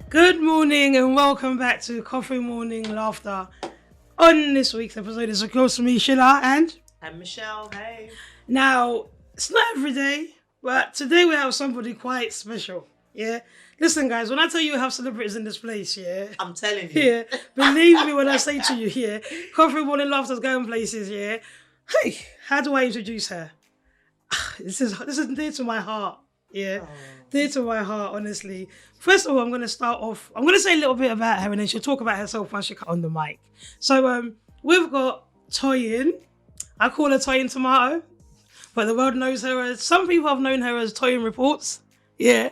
Good morning and welcome back to Coffee Morning Laughter. On this week's episode, it's of course me, Sheila, and Michelle. Hey. Now, it's not every day, but today we have somebody quite special. Yeah, listen, guys. When I tell you we have celebrities in this place, yeah, I'm telling you. yeah, believe me when I say to you, yeah, Coffee Morning Laughter's going places. Yeah, hey, how do I introduce her? This is dear to my heart. Yeah, dear to my heart, honestly. First of all, I'm going to start off. I'm going to say a little bit about her and then she'll talk about herself once she comes on the mic. So, we've got Toyin. I call her Toyin Tomato, but the world knows her as, some people have known her as Toyin Reports. Yeah.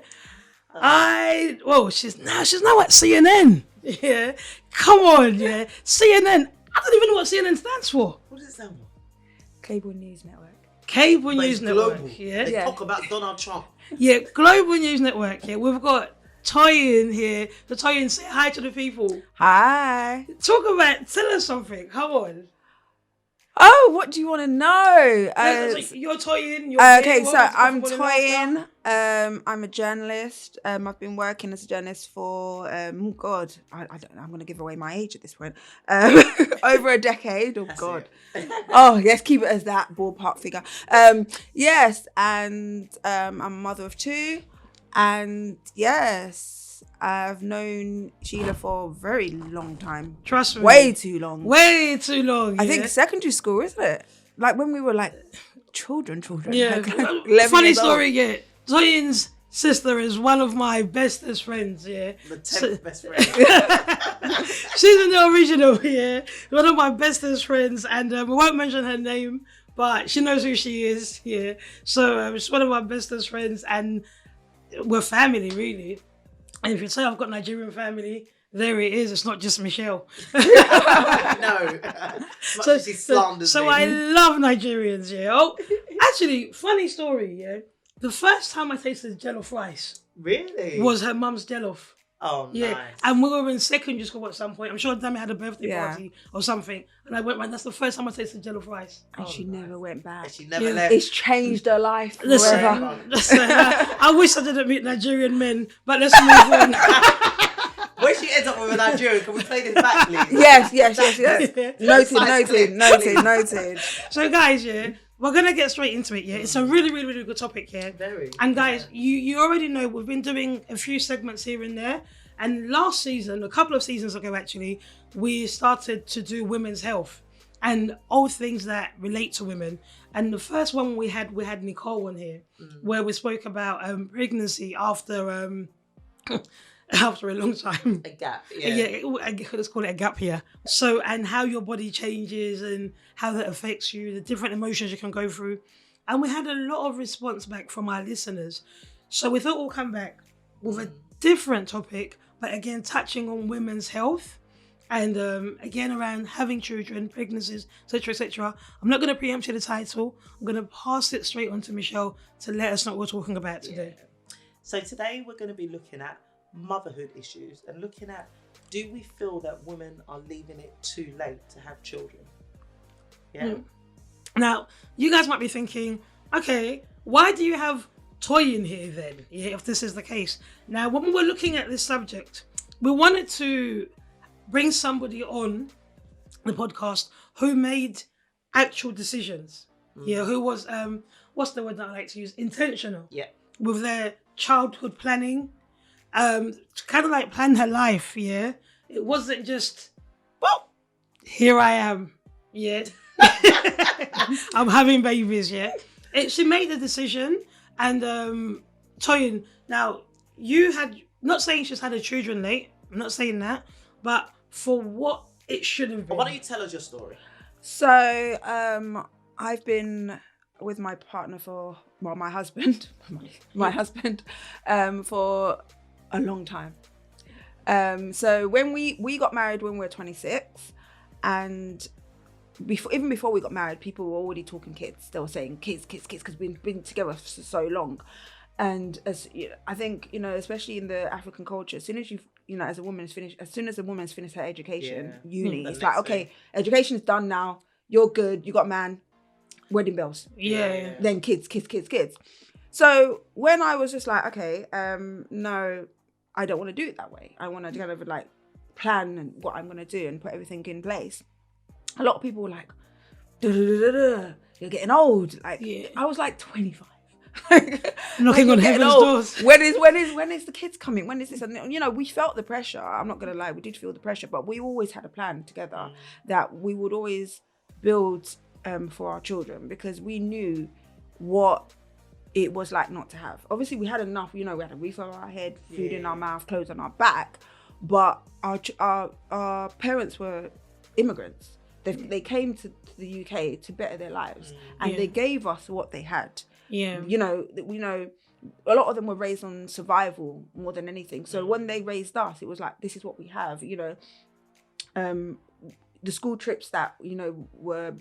She's now at CNN. Yeah. Come on, yeah. CNN. I don't even know what CNN stands for. What does it stand for? Cable News Network. Cable News Network. Global. Yeah. They talk about Donald Trump. Yeah, Global News Network. Yeah, we've got Toyin here. So Toyin, say hi to the people. Hi. Tell us something. Come on. Oh, what do you want to know? You're Toyin. Okay, so I'm Toyin. I'm a journalist. I've been working as a journalist for I'm going to give away my age at this point. Over a decade. Oh That's God. it. Oh yes, keep it as that ballpark figure. Yes, and I'm a mother of two, and yes. I've known Sheila for a very long time. Trust me. Way too long. Way too long. I think secondary school, isn't it? Like when we were like children. Yeah. Like 11 Funny years old. story, yeah. Toyin's sister is one of my bestest friends, yeah. The 10th best friend. She's in the original, yeah. One of my bestest friends, and we won't mention her name, but she knows who she is, yeah. So she's one of my bestest friends, and we're family, really. And if you say I've got Nigerian family, there it is. It's not just Michelle. No. She slanders so me. I love Nigerians, yeah. Oh, actually, funny story, yeah. The first time I tasted jollof rice Really? was her mum's jollof. Oh, Yeah, nice. and we were in secondary school at some point. I'm sure Dami had a birthday Yeah. party or something, and I went round. That's the first time I tasted jollof rice. And she never went back. And she never Yeah. left. It's changed her life Listen, forever. I wish I didn't meet Nigerian men, but let's move on. Where she ends up with a Nigerian, can we play this back, please? Yes. Noted. So, guys, yeah, we're gonna get straight into it. Yeah, it's a really, really, really good topic. Yeah, Very. and guys, you already know we've been doing a few segments here and there. And last season, a couple of seasons ago actually, we started to do women's health and all things that relate to women. And the first one we had Nicole on here, where we spoke about pregnancy after after a long time. A gap, yeah. Let's call it a gap here. So, and how your body changes and how that affects you, the different emotions you can go through. And we had a lot of response back from our listeners. So we thought we'll come back with a different topic, but again, touching on women's health and again, around having children, pregnancies, etc., etc. I'm not going to preempt you the title. I'm going to pass it straight on to Michelle to let us know what we're talking about today. So today we're going to be looking at motherhood issues and looking at, do we feel that women are leaving it too late to have children? Yeah. Now, you guys might be thinking, okay, why do you have Toyin here then? Yeah, if this is the case. Now, when we were looking at this subject, we wanted to bring somebody on the podcast who made actual decisions. Yeah, who was what's the word that I like to use? Intentional. Yeah. With their childhood planning. Kind of like plan her life, yeah. It wasn't just, well, here I am, yeah. I'm having babies, yeah. She made the decision, and Toyin, now you had, not saying she's had her children late, I'm not saying that, but for what it should have been. Why don't you tell us your story? So, I've been with my partner my husband, for a long time. So when we got married when we were 26, and even before we got married, people were already talking kids. They were saying kids, because we've been together for so long. And as I think, especially in the African culture, as soon as as a woman's finished her education, uni, it's like, okay, education's done now. You're good. You got a man. Wedding bells. Yeah. Then kids. So when I was just like, okay, no, I don't want to do it that way. I want to kind of like plan and what I'm going to do and put everything in place. A lot of people were like, you're getting old. Like, I was like 25. Knocking on heaven's doors. When is the kids coming? When is this? And you know, we felt the pressure. I'm not gonna lie, we did feel the pressure, but we always had a plan together that we would always build for our children, because we knew what it was like not to have. Obviously, we had enough. You know, we had a roof over our head, food in our mouth, clothes on our back, but our parents were immigrants. They came to the UK to better their lives, and they gave us what they had. Yeah. You know, a lot of them were raised on survival more than anything. So when they raised us, it was like, this is what we have. You know, the school trips that, you know, were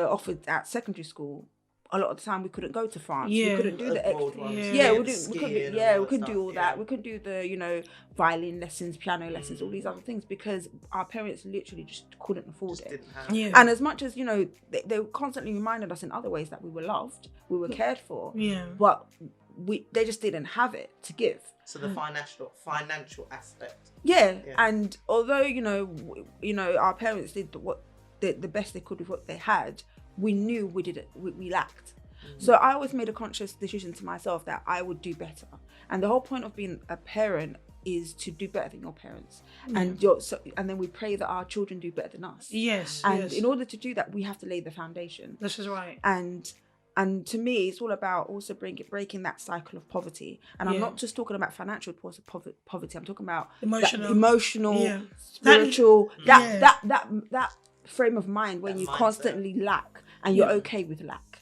offered at secondary school, a lot of the time we couldn't go to France. We couldn't do the extra. We couldn't do all that. We couldn't do the, you know, violin lessons, piano lessons, all these other things, because our parents literally just couldn't afford it. And as much as, you know, they constantly reminded us in other ways that we were loved, we were cared for, but they just didn't have it to give. So the financial aspect. And although, you know, our parents did the best they could with what they had, we knew we lacked. So I always made a conscious decision to myself that I would do better. And the whole point of being a parent is to do better than your parents. And then we pray that our children do better than us. And in order to do that, we have to lay the foundation. This is right. And to me, it's all about also breaking that cycle of poverty. And I'm not just talking about financial poverty. I'm talking about emotional, spiritual, that frame of mind when you constantly lack and you're okay with lack.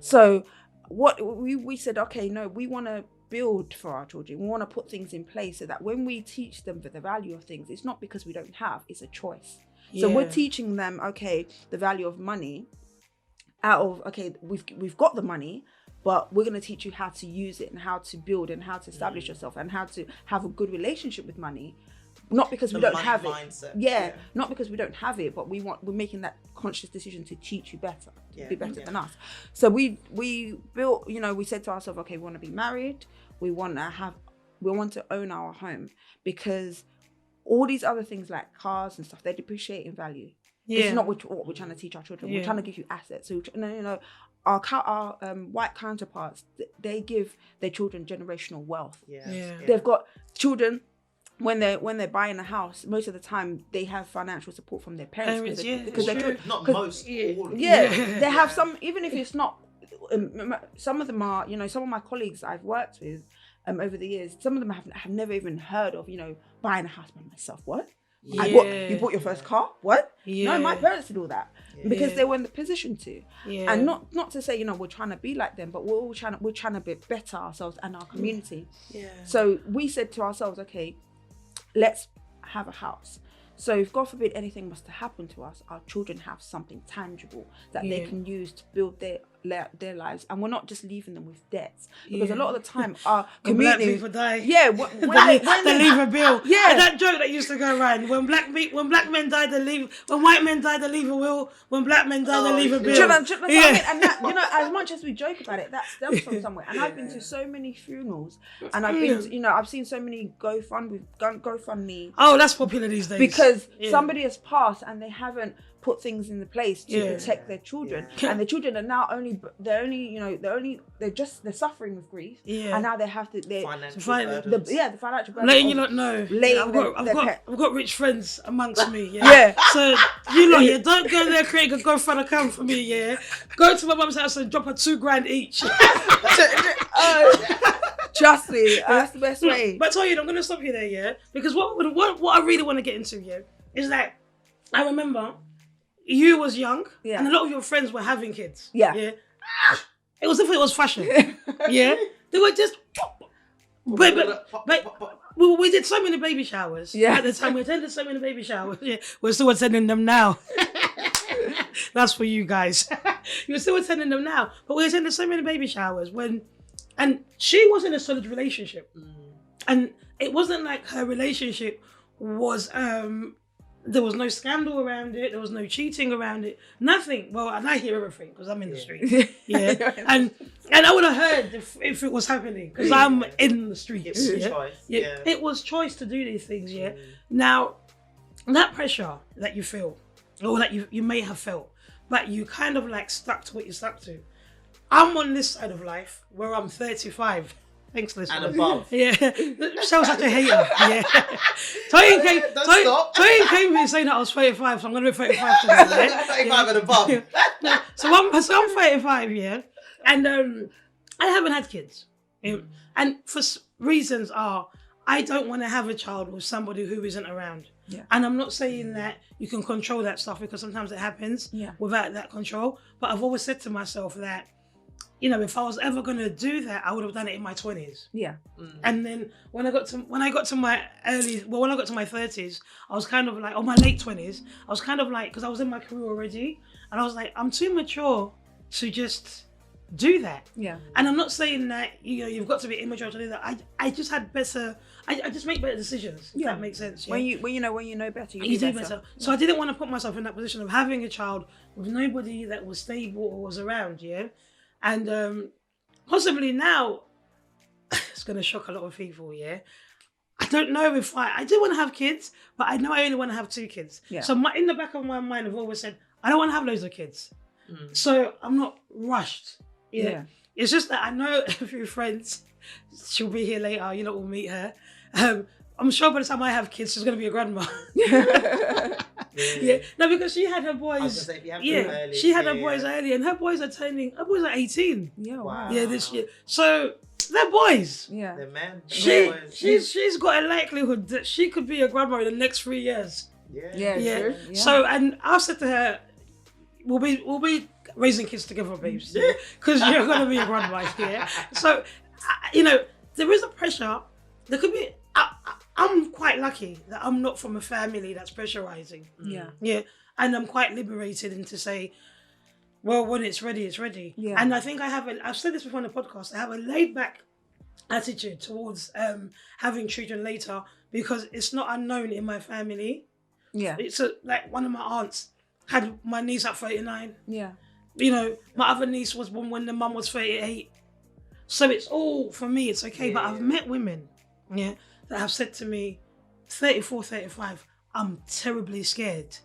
So what we said, okay, no, we want to build for our children. We want to put things in place so that when we teach them the value of things, it's not because we don't have, it's a choice. So we're teaching them, okay, the value of money out of, okay, we've got the money, but we're going to teach you how to use it and how to build and how to establish yourself and how to have a good relationship with money. Not because we don't have it. Not because we don't have it, but we're making that conscious decision to teach you better, be better than us. So we built, you know, we said to ourselves, okay, we want to be married, we want to own our home, because all these other things like cars and stuff, they depreciate in value. It's not what we're trying to teach our children. We're trying to give you assets. So, you know, our white counterparts, they give their children generational wealth. They've got children. When they're buying a house, most of the time they have financial support from their parents because they're not most. They have some, even if it's not. Some of them are, you know, some of my colleagues I've worked with over the years. Some of them have never even heard of, you know, buying a house by myself. What? You bought your first car? What? No, my parents did all that because they were in the position to. And not to say, you know, we're trying to be like them, but we're trying to be better ourselves and our community. So we said to ourselves, okay, let's have a house. So if God forbid anything was to happen to us, our children have something tangible that they can use to build their lives, and we're not just leaving them with debts, because a lot of the time our community, black people die, when they leave a bill. And that joke that used to go around, when black men die, they leave. When white men die, they leave a will. When black men die, they leave a bill. Do you know what I mean? And that, you know, as much as we joke about it, that stems from somewhere. And I've been to so many funerals, and I've been to, you know, I've seen so many GoFundMe. Oh, that's popular these days because somebody has passed and they haven't put things in the place to protect their children, and the children are now they're suffering with grief, and now they have to the financial burden. Letting you not know, I've got rich friends amongst me, so you lot, don't go there creating a GoFundMe account for me, go to my mum's house and drop her $2,000 each. Trust me, that's the best way. But Toyin, I'm gonna stop you there, because what I really want to get into is that I remember you was young, and a lot of your friends were having kids. It was if it was fashion. They were just. But we did so many baby showers. At the time, we attended so many baby showers. We're still attending them now. That's for you guys. You're still attending them now, but we attended so many baby showers and she was in a solid relationship, and it wasn't like her relationship was There was no scandal around it. There was no cheating around it. Nothing. Well, and I hear everything because I'm in the street. Yeah, and I would have heard if it was happening because I'm in the streets. It was choice. Yeah. It was choice to do these things. Yeah. Now, that pressure that you feel, or that you may have felt, but you kind of like stuck to what you stuck to. I'm on this side of life where I'm 35. Thanks, listener. And above. Yeah. Sounds such a hater. Yeah. Toyin came here saying that I was 35, so I'm going to be 35 today. Yeah? 35 and above. No, so I'm 35, yeah. And I haven't had kids. And for reasons I don't want to have a child with somebody who isn't around. Yeah. And I'm not saying that you can control that stuff because sometimes it happens without that control. But I've always said to myself that, you know, if I was ever going to do that, I would have done it in my 20s. Yeah. And then when I got to my 30s, I was kind of like, or my late 20s, I was kind of like, because I was in my career already, and I was like, I'm too mature to just do that. Yeah. And I'm not saying that, you know, you've got to be immature to do that. I just had better, I just make better decisions, if that makes sense. Yeah? When you know better, you do better. So I didn't want to put myself in that position of having a child with nobody that was stable or was around, yeah? And possibly now, it's going to shock a lot of people, yeah? I don't know if I do want to have kids, but I know I only want to have 2 kids. Yeah. So in the back of my mind, I've always said, I don't want to have loads of kids. So I'm not rushed. Yeah. It's just that I know a few friends, she'll be here later, you know, we'll meet her. I'm sure by the time I have kids, she's going to be a grandma. Yeah. No, because she had her boys. She had her boys early, and her boys are 18. Yeah, wow. Yeah, this year. So they're boys. Yeah. They're men. She's got a likelihood that she could be a grandma in the next 3 years. Yeah. True. So, and I said to her, we'll be raising kids together, babes. Because you're gonna be a grandma. Yeah. So, you know, there is a pressure. There could be. I'm quite lucky that I'm not from a family that's pressurizing. Yeah. And I'm quite liberated into say, well, when it's ready, it's ready. Yeah. And I think I've said this before on the podcast, I have a laid back attitude towards having children later because it's not unknown in my family. Yeah. It's like one of my aunts had my niece at 39. Yeah. You know, my other niece was born when the mum was 38. So it's all, for me, it's okay. But I've met women, that have said to me, 34, 35, I'm terribly scared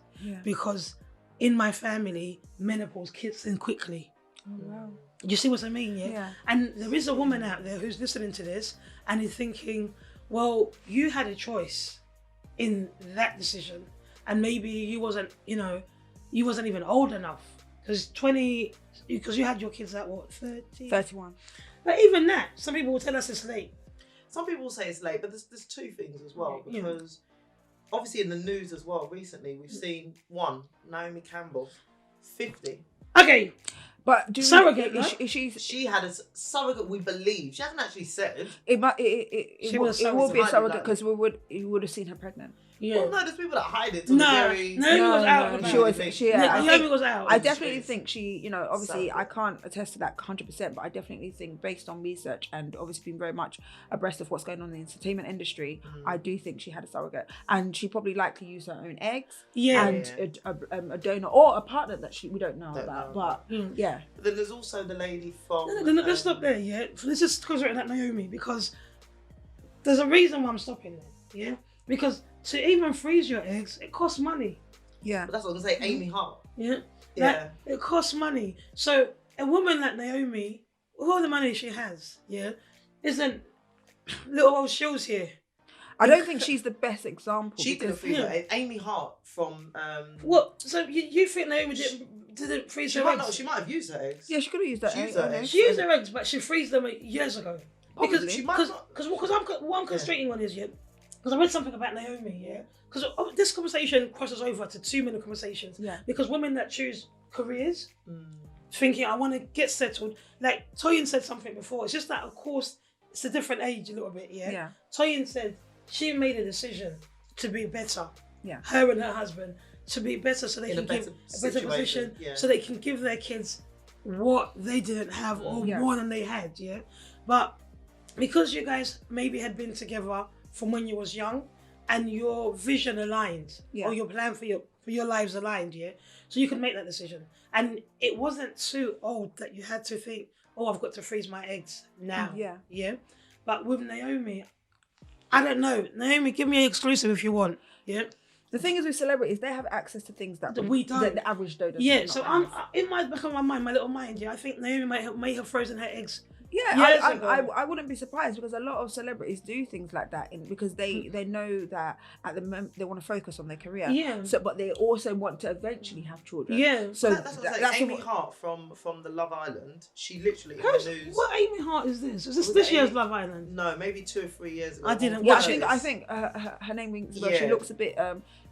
because in my family, menopause kicks in quickly. Oh, wow. You see what I mean? Yeah. And there is a woman out there who's listening to this and is thinking, well, you had a choice in that decision. And maybe you wasn't even old enough. Because you had your kids at what, 30? 31. But even that, some people will tell us it's late. Some people say it's late, but there's 2 things as well. Because obviously in the news as well, recently, we've seen Naomi Campbell, 50. Okay. But surrogate, she had a surrogate, we believe. She hasn't actually said. It will be a surrogate because you would have seen her pregnant. Yeah. Well, no, there's people that hide it. Naomi was out. Naomi was out. I definitely think she, obviously I can't attest to that 100%, but I definitely think based on research and obviously being very much abreast of what's going on in the entertainment industry, I do think she had a surrogate. And she probably likely used her own eggs and a donor or a partner that we don't know about. But yeah. But then there's also the lady from... No, let's stop there, Let's just concentrate on that Naomi because there's a reason why I'm stopping there, Because to even freeze your eggs, it costs money. Yeah. But that's what I'm going to say, Amy Hart. Yeah. It costs money. So a woman like Naomi, with all the money she has, isn't little old Shills here. I don't think she's the best example. She didn't freeze her eggs. Amy Hart from... What? So you think Naomi didn't freeze her eggs? She might have used her eggs. Yeah, she could have used her eggs. She used her eggs, but she froze them years ago. Because she might not... Because what I'm concentrating on is, because I read something about Naomi, because this conversation crosses over to 2 minute conversations. Yeah. Because women that choose careers, thinking I want to get settled, like Toyin said something before. It's just that, of course, it's a different age a little bit. Yeah. Toyin said she made a decision to be better. Yeah. Her and her husband to be better, so they can give a better position, so they can give their kids what they didn't have or more than they had. Yeah. But because you guys maybe had been together from when you was young, and your vision aligned, Yeah. or your plan for your lives aligned, yeah, so you can make that decision. And it wasn't too old that you had to think, oh, I've got to freeze my eggs now. Yeah. But with Naomi, I don't know. Naomi, give me an exclusive if you want. Yeah. The thing is with celebrities, they have access to things that We don't. The average Joe does Yeah, not so have. I'm in my back of my mind, my little mind. Yeah, I think Naomi may have frozen her eggs. Yeah, years I ago. wouldn't be surprised because a lot of celebrities do things like that because they know that at the moment they want to focus on their career. Yeah. So, but they also want to eventually have children. Yeah. So That's what I'm saying. Amy Hart from the Love Island, she literally in the news. What Amy Hart is this? Is this Was this it year's Amy? Love Island? No, maybe 2 or 3 years ago. I didn't Yeah, watch I think her name rings a bell. She Yeah. looks a bit.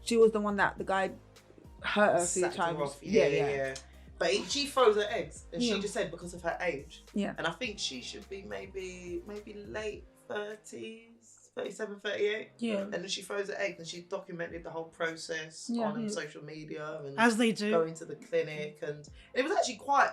She was the one that the guy hurt her a few Sacked her times. off. Yeah. But she froze her eggs, and Yeah. she just said because of her age. Yeah. And I think she should be maybe late 30s, 37, 38. Yeah. And then she froze her eggs, and she documented the whole process Yeah. on social media and As they do. going to the clinic, and it was actually quite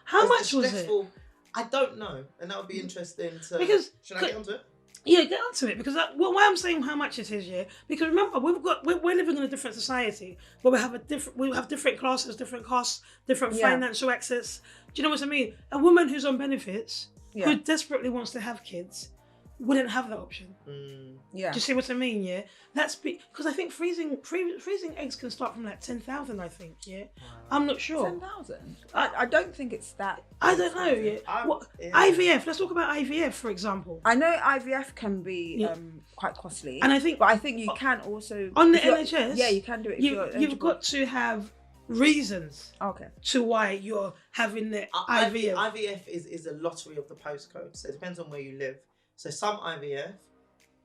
How much was it? stressful. I don't know, and that would be interesting to. Because- should I get onto it? Yeah, get onto it because why I'm saying how much it is, yeah. Because remember, we're living in a different society where we have different classes, different costs, different financial access. Do you know what I mean? A woman who's on benefits who desperately wants to have kids wouldn't have that option. Yeah. Do you see what I mean? Yeah, that's because I think freezing eggs can start from like 10,000. I think. Yeah, I'm not sure. 10,000. I don't think it's that. I don't know. Yeah. IVF? Let's talk about IVF, for example. I know IVF can be quite costly, And I think, but I think you can also on the if you're- NHS, Yeah, you can do it. If you're you've eligible. got to have reasons Okay. to why you're having the IVF. IVF is a lottery of the postcode, so it depends on where you live. So some IVF,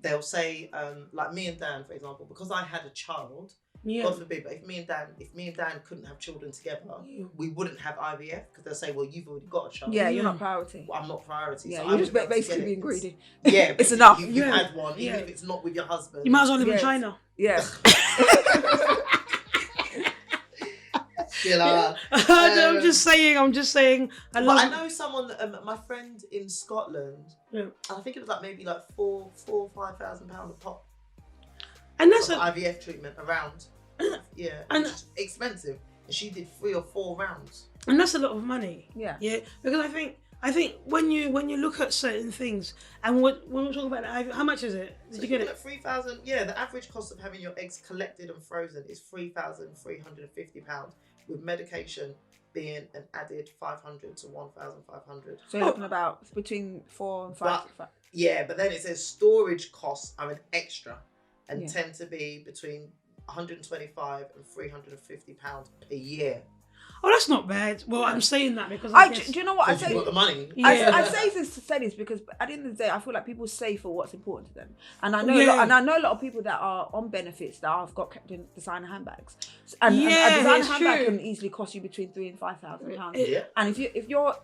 they'll say, like me and Dan, for example, because I had a child. Yeah. God forbid, but if me and Dan couldn't have children together, we wouldn't have IVF because they'll say, well, you've already got a child. Yeah, you're not priority. Well, I'm not priority. Yeah, so you're just I wouldn't be able to basically get being it. greedy. Yeah, It's enough. You Yeah. had one, even if it's not with your husband. You might as well live in Yes. China. Yeah. Still are. I'm just saying. I love. I know someone, my friend in Scotland. Yeah. And I think it was like maybe like £4,000 or £5,000 a pop. And that's of IVF treatment around. Yeah, And- it's expensive. And she did 3 or 4 rounds. and that's a lot of money. Yeah. Yeah, because I think when you look at certain things and when we talk about the IVF, how much is it? Did you get it? 3,000. Yeah, the average cost of having your eggs collected and frozen is £3,350, with medication being an added 500 to 1,500. So you're looking about between 4 and 5. Yeah, but then it says storage costs are an extra and Yeah. tend to be between £125 and £350 per year. Oh, that's not bad. Well, I'm saying that because Do you know what I Because say? you've got the money. Yeah. I say this because at the end of the day, I feel like people save for what's important to them, and I know Yeah. a lot of people that are on benefits that have got kept in designer handbags, and Yeah, a designer it's handbag true. can easily cost you between £3,000 and £5,000. Yeah. And if you're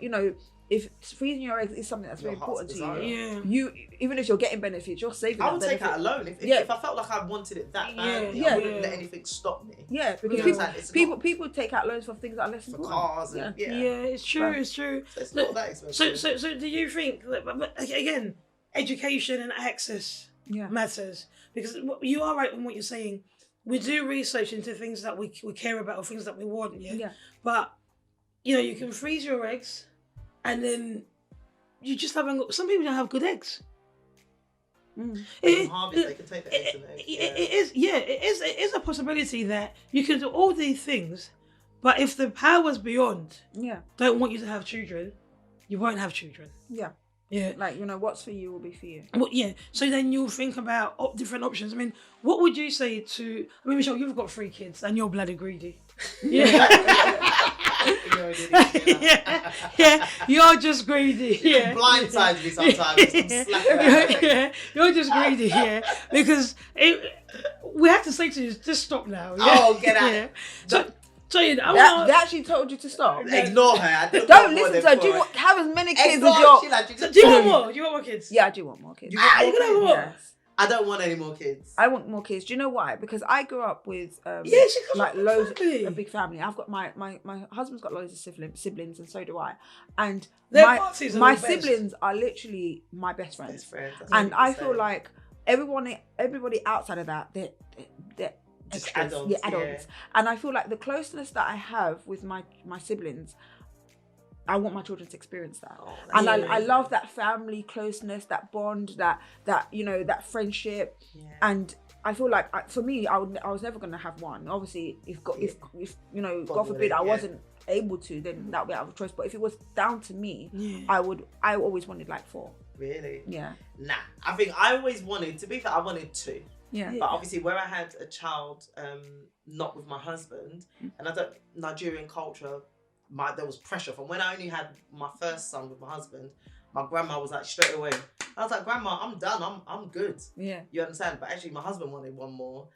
if freezing your eggs is something that's very Your heart's important to you, Yeah. you even if you're getting benefits, you're saving. I that would take benefit. out a loan if I felt like I wanted it that badly. Yeah. I wouldn't Yeah. let anything stop me. Yeah, because Yeah. people take out loans for things that are less For important. cars and Yeah, yeah. it's true. It's true. So it's not that expensive. So do you think that, but again, education and access Yeah. matters? Because you are right in what you're saying. We do research into things that we care about or things that we want, Yeah. But, you can freeze your eggs and then you just haven't got... Some people don't have good eggs. They can harvest, they can take the eggs and eggs. It is a possibility that you can do all these things, but if the powers beyond don't want you to have children, you won't have children. Yeah. Yeah. Like, what's for you will be for you. Well, yeah. So then you'll think about different options. I mean, what would you say to... I mean, Michelle, you've got 3 kids and you're bloody greedy. Yeah. yeah, you're just greedy. Yeah. Blindsides me sometimes. You're just greedy. Yeah, because we have to say to you, just stop now. Yeah? Oh, get out. Yeah. So, Toyin, They actually told you to stop. Ignore her. Don't listen to her. Do you have as many kids as your... do you want more? Do you want more kids? Yeah, I do want more kids. You want You can have more. Yes. I don't want any more kids. I want more kids. Do you know why? Because I grew up with She comes like from a loads family. a big family. I've got my husband's got loads of siblings and so do I. And Their my parties are my the best. siblings are literally my best friends. Best friends, that's And what I people feel say. like everybody outside of that, they're Just extras, add-ons, add-ons. And I feel like the closeness that I have with my siblings, I want my children to experience that. Oh, And that's I amazing. love that family closeness, that bond, that that friendship. Yeah. And I feel like for me, I was never gonna have one. Obviously, if God forbid, I wasn't able to, then that would be out of choice. But if it was down to me, I always wanted like 4. Really? Yeah. Nah, I think I always wanted, to be fair, I wanted 2. Yeah. But obviously where I had a child, not with my husband, and Nigerian culture, there was pressure from when I only had my first son with my husband. My grandma was like straight away. I was like, Grandma, I'm done. I'm good. Yeah. You understand? But actually, my husband wanted one more,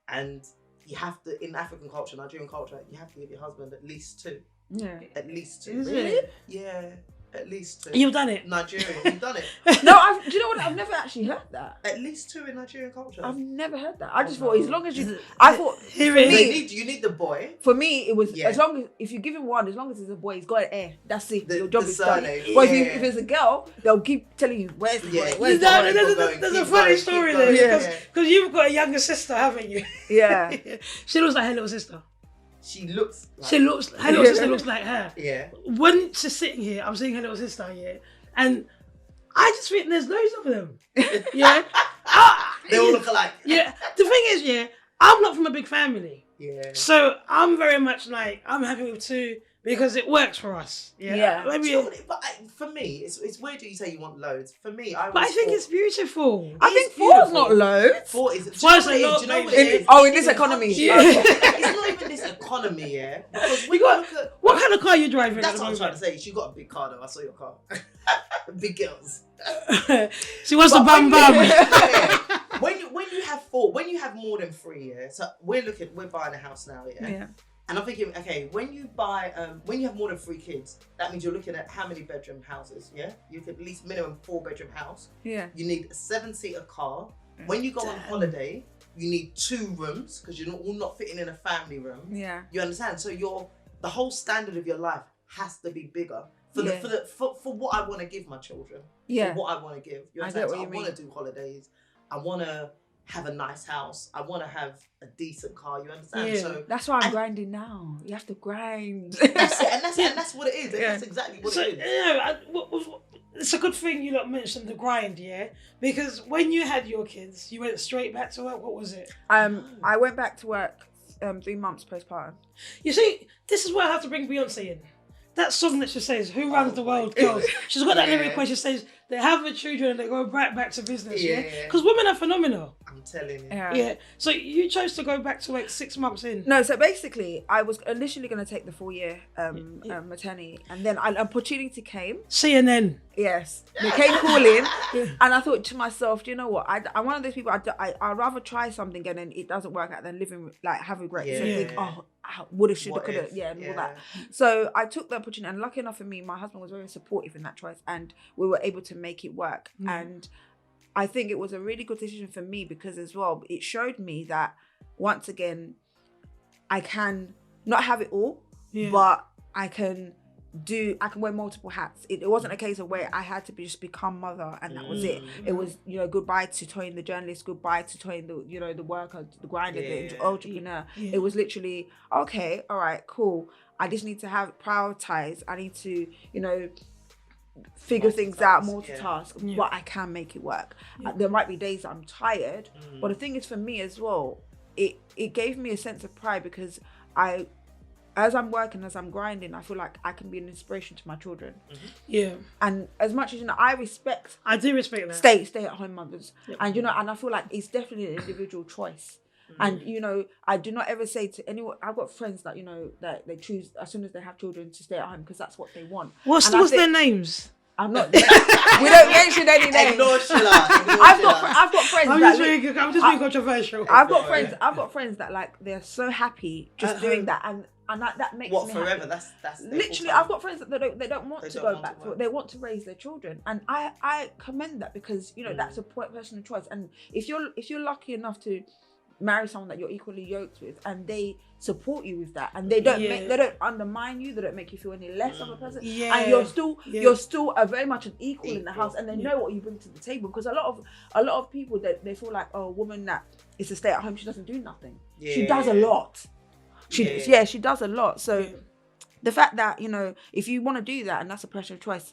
and you have to, in African culture, Nigerian culture, you have to give your husband at least 2. Yeah. At least 2. Is it? Yeah, at least 2. And you've done it. Nigerian, you've done it. No, do you know what? I've never actually heard that. At least 2 in Nigerian culture. I've never heard that. I just Oh, thought no. as long as you, I thought Here for it me, You need the boy. for me, it was Yeah. as long as if you give him one, as long as it's a boy, he's got an air. That's it. The- Your job the is done. surname, But yeah. if it's a girl, they'll keep telling you where's the Yeah. boy. Where's the There's- boy? going, there's a keep funny going, story keep there going. Yeah. because you've got a younger sister, haven't you? Yeah. She looks like her little sister. She looks like, Her little sister looks like her. yeah. When she's sitting here, I'm seeing her little sister, and I just think there's loads of them. Yeah. They all look alike. Yeah. The thing is, I'm not from a big family. Yeah. So I'm very much like, I'm happy with 2 because it works for us. Yeah. Yeah. Do Maybe, you know what, for me, it's weird that you say you want loads. For me, but I think it's beautiful. I think It's 4 is beautiful. not loads. 4 is. Do Four's you know a what it is? lot, Do you know what baby. it is? Oh, in this economy. Yeah. It's not even this economy, yeah. Because when You got- you look at, What kind of car are you driving? that's at the what I'm trying to moment? say. She got a big car though. I saw your car. Big girls. She wants to But bam bam. yeah, when you have 4, when you have more than 3, yeah. So we're buying a house now, yeah. Yeah. And I'm thinking, okay, when you have more than 3 kids, that means you're looking at how many bedroom houses, yeah? You could at least minimum 4-bedroom house. Yeah. You need a 7-seater car. When you go on holiday, you need 2 rooms because you're all not fitting in a family room. Yeah. You understand? So the whole standard of your life has to be bigger for what I want to give my children. Yeah. For what I want to give. You I understand? get what So you I want to do holidays. I want to have a nice house. I want to have a decent car. You understand? Yeah. So That's why I'm grinding now. You have to grind. that's it, and that's what it is. Yeah. That's exactly what So, it is. it's a good thing you lot mentioned the grind, yeah? Because when you had your kids, you went straight back to work. What was it? I went back to work 3 months postpartum. You see, this is where I have to bring Beyonce in. That song that she says, "Who runs the world, girls?" She's got that lyric where she says they have the children and they go back to business. Yeah, Yeah. because women are phenomenal. I'm telling you. Yeah. So you chose to go back to work 6 months in. No, so basically, I was initially going to take the 4-year maternity, and then an opportunity came. CNN. Yes, they came calling, and I thought to myself, do you know what? I'm one of those people. I'd rather try something and then it doesn't work out than living like have regret. So Yeah. think, oh, woulda, shoulda, What coulda, if? yeah, and all Yeah. that. So I took the opportunity, and lucky enough for me, my husband was very supportive in that choice, and we were able to make it work. And I think it was a really good decision for me because as well, it showed me that once again, I can not have it all, but I can wear multiple hats. It wasn't a case of where I had to just become mother and that was it. It was, goodbye to Toyin the journalist, goodbye to Toyin the worker, the grinder, the entrepreneur. It was literally, okay, all right, cool. I just need to prioritize. I need to, figure things out, multitask, but I can make it work. There might be days that I'm tired, but the thing is for me as well, it gave me a sense of pride because as I'm working, as I'm grinding, I feel like I can be an inspiration to my children. Yeah. And as much as, I respect I do respect that. stay at home mothers. Yep. And, and I feel like it's definitely an individual choice. And, I do not ever say to anyone, I've got friends that, that they choose as soon as they have children to stay at home because that's what they want. What's And I their think- names? I'm not, we don't mention any names. Ignore Sheila. I've got friends I'm that just being controversial. I've got friends that like they're so happy just doing that and that makes What me forever? happy. That's literally. I've got friends that they don't want to go want back to to work. it. They want to raise their children, and I commend that because that's a personal choice. And if you're lucky enough to marry someone that you're equally yoked with, and they support you with that, and they don't they don't undermine you, they don't make you feel any less of a person, and you're still a very much an equal in the house, and they know what you bring to the table. Because a lot of people, they feel like, oh, a woman that is to stay at home, she doesn't do nothing. She does a lot. She does a lot. So the fact that, you know, if you want to do that and that's a personal choice,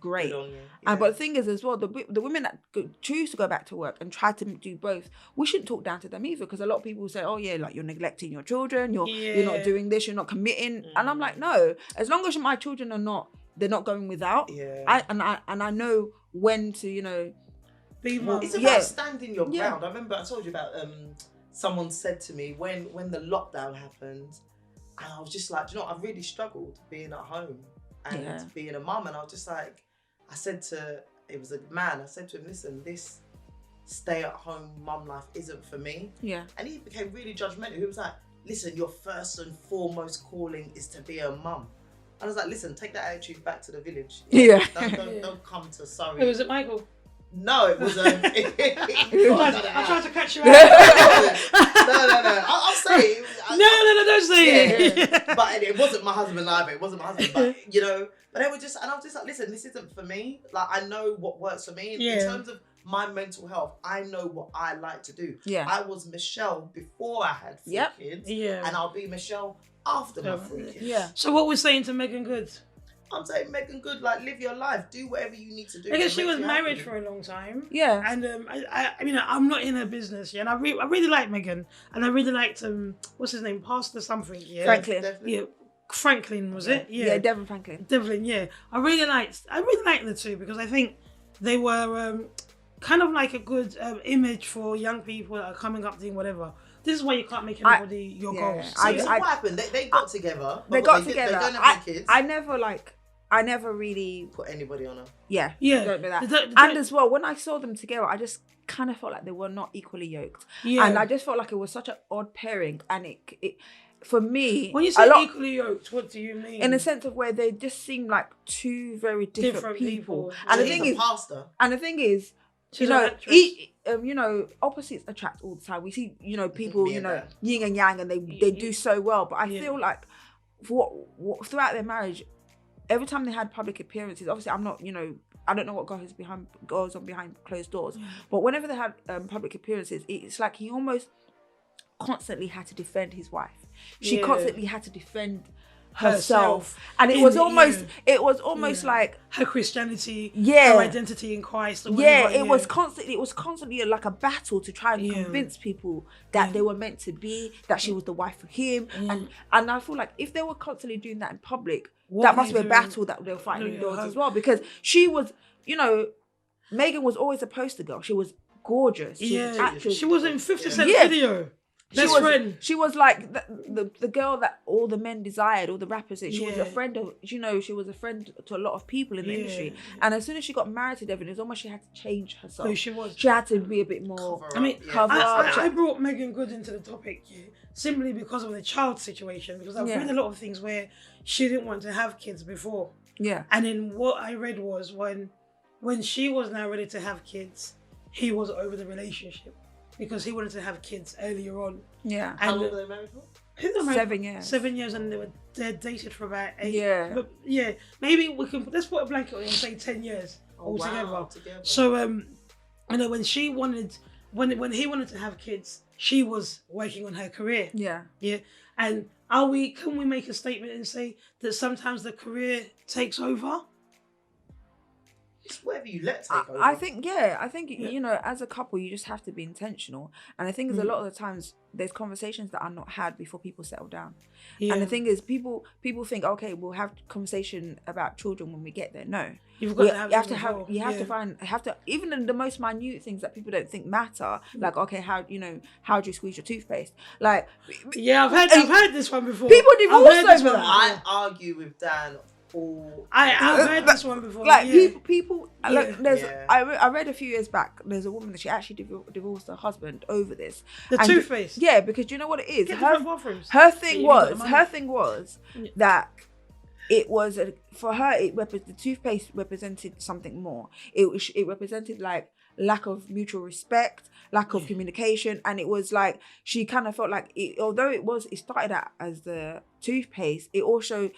great. And but the thing is as well, the women that choose to go back to work and try to do both, we shouldn't talk down to them either, because a lot of people say, oh yeah, like you're neglecting your children, you're not doing this, you're not committing. And I'm like, no, as long as my children they're not going without, I know when to, you know, be mum. It's about standing your ground. I remember I told you about someone said to me when the lockdown happened, and I was just like, do you know what? I really struggled being at home and being a mum, and I was just like, I said to, it was a man, I said to him, listen, this stay-at-home mum life isn't for me. Yeah. And he became really judgmental. He was like, listen, your first and foremost calling is to be a mum. And I was like, listen, take that attitude back to the village. Don't come to Surrey. Who was it, Michael? No, it was I tried to catch you out. No. I'll say it. No, don't say it. But it wasn't my husband either. It wasn't my husband. But, you know, but they were just, and I was just like, listen, this isn't for me. Like, I know what works for me. In terms of my mental health, I know what I like to do. Yeah. I was Michelle before I had 3 kids. Yeah. And I'll be Michelle after my 3 kids. Yeah. So what we're saying to Megan Good? I'm saying Megan Good, like, live your life, do whatever you need to do. Because she was married for a long time. Yeah. And I mean, I'm not in her business, and I really like Megan, and I really liked what's his name, Pastor something, Franklin. Yeah, Franklin was it? Yeah, Devin Franklin. Devlin, yeah. I really liked the two, because I think they were kind of like a good image for young people that are coming up doing whatever. This is why you can't make anybody your goals. So what happened? They got together. They got together. They don't have any kids. I never really put anybody on her. Yeah. Don't know that. And as well, when I saw them together, I just kind of felt like they were not equally yoked. Yeah. And I just felt like it was such an odd pairing. And it for me, when you say equally yoked, what do you mean? In the sense of where they just seem like two very different people. And the thing is, pastor. And the thing is, you know, opposites attract all the time. We see, you know, people, you know, yin and yang, and they do so well. But I feel like throughout their marriage, every time they had public appearances, obviously I'm not, you know, I don't know what goes on behind closed doors. But whenever they had public appearances, it's like he almost constantly had to defend his wife. She constantly had to defend herself, and it was almost like her Christianity, her identity in Christ. It was constantly like a battle to try and convince people that they were meant to be, that she was the wife for him, and I feel like if they were constantly doing that in public, that must be a battle that they were fighting indoors as well, because she was, you know, Megan was always a poster girl. She was gorgeous. She was in 50 Cent video. She was like the girl that all the men desired, all the rappers. She was a friend of, you know, she was a friend to a lot of people in the industry. And as soon as she got married to Devin, it was almost she had to change herself. No, she was. She had to be a bit more. I brought Megan Good into the topic simply because of the child situation, because I've read a lot of things where she didn't want to have kids before. Yeah. And then what I read was when she was now ready to have kids, he was over the relationship, because he wanted to have kids earlier on. Yeah. And how long were they married for? 7 years. 7 years, and they dated for about 8. Yeah. But maybe let's put a blanket on it and say 10 years altogether. Wow, so you know, when he wanted to have kids, she was working on her career. Yeah. Yeah. And can we make a statement and say that sometimes the career takes over? It's whatever you let take over. I think, you know, as a couple, you just have to be intentional. And I think a lot of the times there's conversations that are not had before people settle down. Yeah. And the thing is, people think, okay, we'll have conversation about children when we get there. No, you have to even in the most minute things that people don't think matter, like, okay, how do you squeeze your toothpaste? Like, I've heard this one before. People divorce over that. I argue with Dan. I've heard this one before. Like people. Look, I read a few years back. There's a woman that she actually divorced her husband over this. The toothpaste. Yeah, because you know what it is. Her thing was that it was for her. The toothpaste represented something more. It represented like lack of mutual respect, lack of communication. And it was like, she kind of felt like, although it started out as the toothpaste, it also,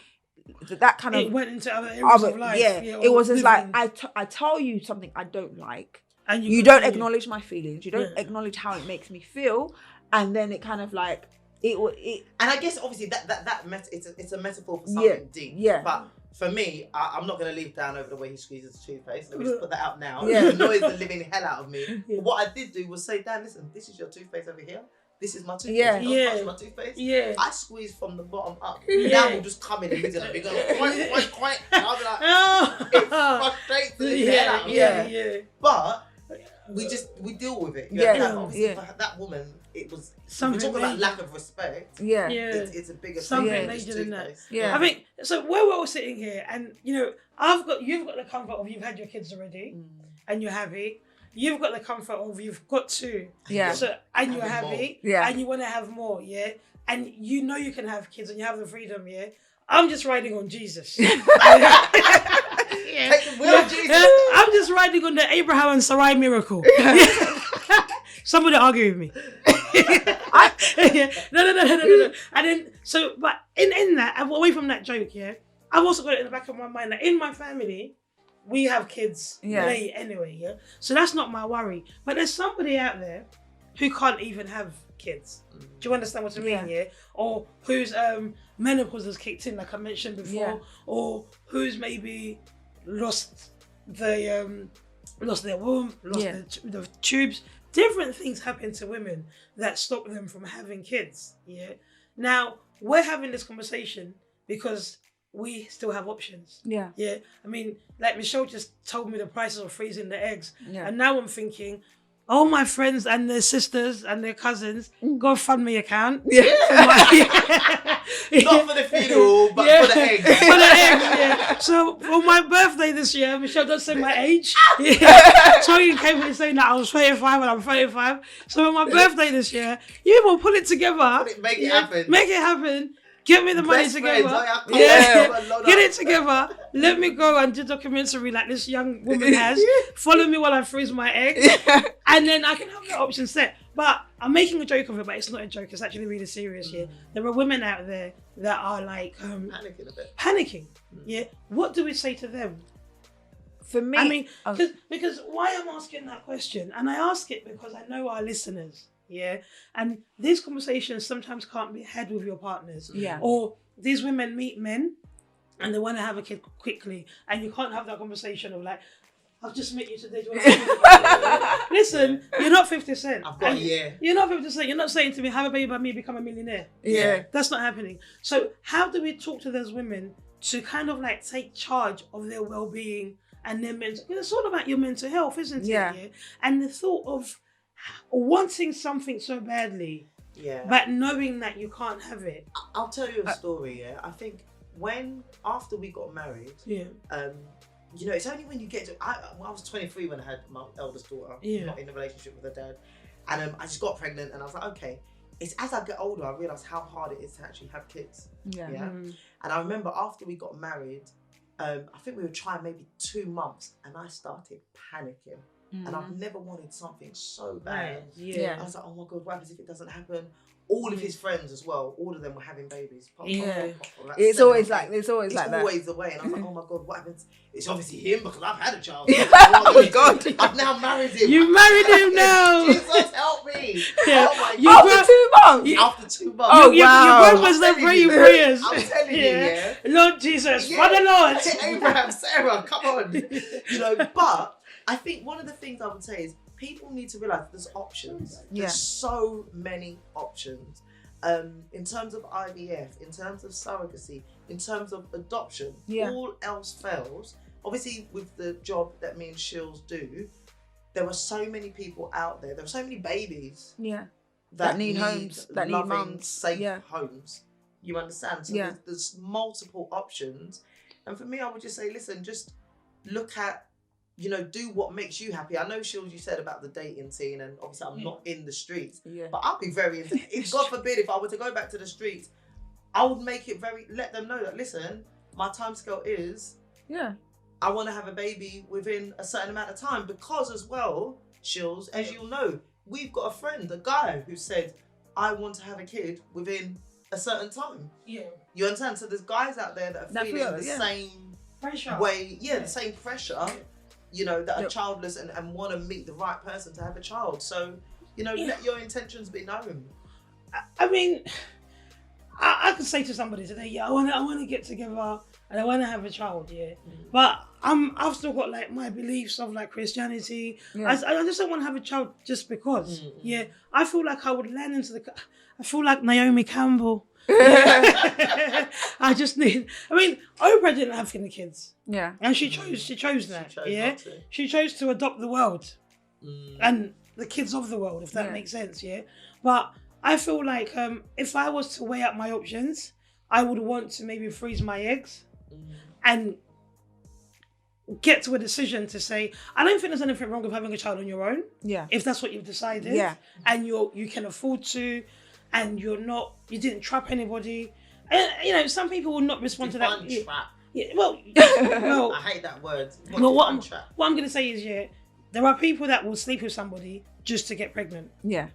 that kind It of went into other areas of life. it was just like, I tell you something I don't like, and you don't acknowledge my feelings, you don't acknowledge how it makes me feel, and then it kind of like it. And I guess obviously it's a metaphor for something deep. Yeah. But for me, I'm not going to leave down over the way he squeezes the toothpaste. Let me just put that out now. Yeah. It annoys the living hell out of me. But what I did do was say, Dan, listen, this is your toothpaste over here. This is my toothpaste. Yeah. Don't touch my toothpaste. Yeah. I squeeze from the bottom up. Yeah. Now we'll just come in and he's going to be going, quite. And I'll be like, it frustrates the living hell out of me. Yeah. But we deal with it. Obviously, for that woman, it was something. We talk about lack of respect. Yeah. It's a bigger something thing. major than that. Yeah. I think so. Where we're all sitting here, and you've got the comfort of you've had your kids already, and you're happy. You've got the comfort of you've got two. Yeah. So and you're happy. More. Yeah. And you want to have more. Yeah. And you know you can have kids and you have the freedom. Yeah. I'm just riding on Jesus. Take the will of Jesus. I'm just riding on the Abraham and Sarai miracle. Somebody argue with me. No. And then, but in that, away from that joke, I've also got it in the back of my mind that in my family, we have kids late anyway, so that's not my worry. But there's somebody out there who can't even have kids. Do you understand what I mean? Or whose menopause has kicked in, like I mentioned before, or who's maybe lost their womb, lost the tubes. Different things happen to women that stop them from having kids. Now we're having this conversation because we still have options. I mean, like Michelle just told me the prices of freezing the eggs, and now I'm thinking, all my friends and their sisters and their cousins, GoFundMe account. Not for the funeral, but for the eggs. For the eggs, So for my birthday this year, Michelle, don't say my age. Toyin came in saying that I was 35 and I'm 35. So for my birthday this year, you will put it together. Make it happen. Make it happen. Get me the money together. Get it together. Let me go and do a documentary like this young woman has. Follow me while I freeze my eggs. And then I can have that option set. But I'm making a joke of it, but it's not a joke. It's actually really serious. There are women out there that are like panicking a bit. Panicking. What do we say to them? For me, I mean, because why I'm asking that question, and I ask it because I know our listeners. And these conversations sometimes can't be had with your partners. Or these women meet men and they want to have a kid quickly, and you can't have that conversation of like, I've just met you today. Do you want to have Listen, you're not 50 Cent. I've got a year. You're not 50 Cent. You're not saying to me, have a baby by me, become a millionaire. That's not happening. So how do we talk to those women to kind of like take charge of their well-being and their mental? Because it's all about your mental health, isn't it? And the thought of wanting something so badly, but knowing that you can't have it. I'll tell you a story. I think after we got married, it's only when you get to. I was 23 when I had my eldest daughter, not in a relationship with her dad, and I just got pregnant, and I was like, okay. It's as I get older, I realised how hard it is to actually have kids. And I remember after we got married, I think we were trying maybe 2 months, and I started panicking. And I've never wanted something so bad. I was like, oh my God, what happens if it doesn't happen? All of his friends as well, all of them were having babies. It's always like that. It's always the way. And I was like, oh my God, what happens? It's obviously him because I've had a child. Oh my God. I've now married him. You married him now. Jesus, help me. Oh my God. After 2 months? After 2 months. Oh, wow. Your grandma's there praying prayers. I'm telling you, Lord Jesus, Father Lord. Abraham, Sarah, come on. But I think one of the things I would say is people need to realise there's options. There's so many options. In terms of IVF, in terms of surrogacy, in terms of adoption, all else fails. Obviously, with the job that me and Shills do, there are so many people out there. There are so many babies that need homes, that need mums, safe homes. You understand? So there's multiple options. And for me, I would just say, listen, just look at, do what makes you happy. I know, Shills, you said about the dating scene, and obviously I'm not in the streets, but I'll be very if God forbid, if I were to go back to the streets, I would make it let them know that, listen, my timescale is, I want to have a baby within a certain amount of time, because as well, Shills, as you'll know, we've got a friend, a guy who said, I want to have a kid within a certain time. Yeah. You understand? So there's guys out there that are feeling the same pressure. way, the same pressure, you know, that are childless and want to meet the right person to have a child. So, you know, let your intentions be known. I mean, I could say to somebody today, I want to get together and I want to have a child, but I've still got like my beliefs of like Christianity. I just don't want to have a child just because. I feel like I would land into I feel like Naomi Campbell. I mean, Oprah didn't have any kids. And she chose that. She chose to adopt the world and the kids of the world, if that makes sense. But I feel like if I was to weigh up my options, I would want to maybe freeze my eggs and get to a decision to say, I don't think there's anything wrong with having a child on your own. If that's what you've decided. And you can afford to, and you didn't trap anybody. And, you know, some people will not respond to that. Trap. Well, I hate that word. What I'm going to say is, there are people that will sleep with somebody just to get pregnant. And